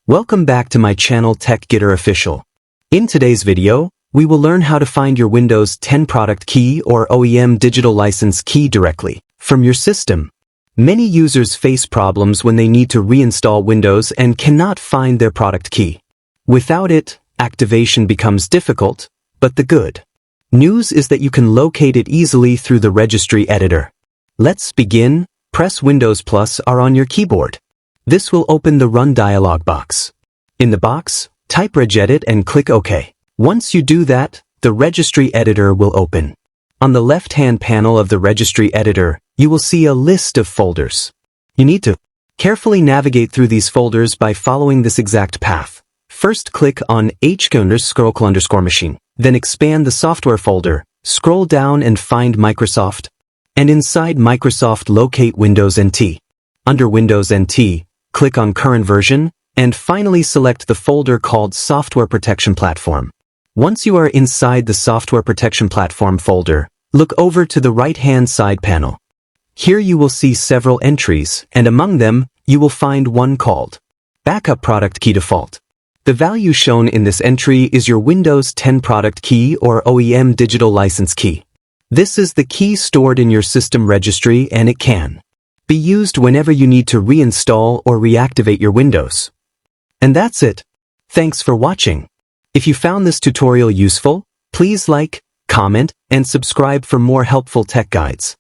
Welcome back to my channel TechGetter Official. In today's video, we will learn how to find your Windows 10 product key or OEM digital license key directly from your system. Many users face problems when they need to reinstall Windows and cannot find their product key. Without it, activation becomes difficult, but the good news is that you can locate it easily through the registry editor. Let's begin. Press Windows + R on your keyboard. This will open the Run dialog box. In the box, type regedit and click OK. Once you do that, the registry editor will open. On the left-hand panel of the registry editor, you will see a list of folders. You need to carefully navigate through these folders by following this exact path. First click on _machine. Then expand the software folder, scroll down and find Microsoft. And inside Microsoft locate Windows NT. Under Windows NT, click on Current Version, and finally select the folder called Software Protection Platform. Once you are inside the Software Protection Platform folder, look over to the right-hand side panel. Here you will see several entries, and among them, you will find one called Backup Product Key Default. The value shown in this entry is your Windows 10 product key or OEM digital license key. This is the key stored in your system registry, and it can be used whenever you need to reinstall or reactivate your Windows. And that's it. Thanks for watching. If you found this tutorial useful, please like, comment, and subscribe for more helpful tech guides.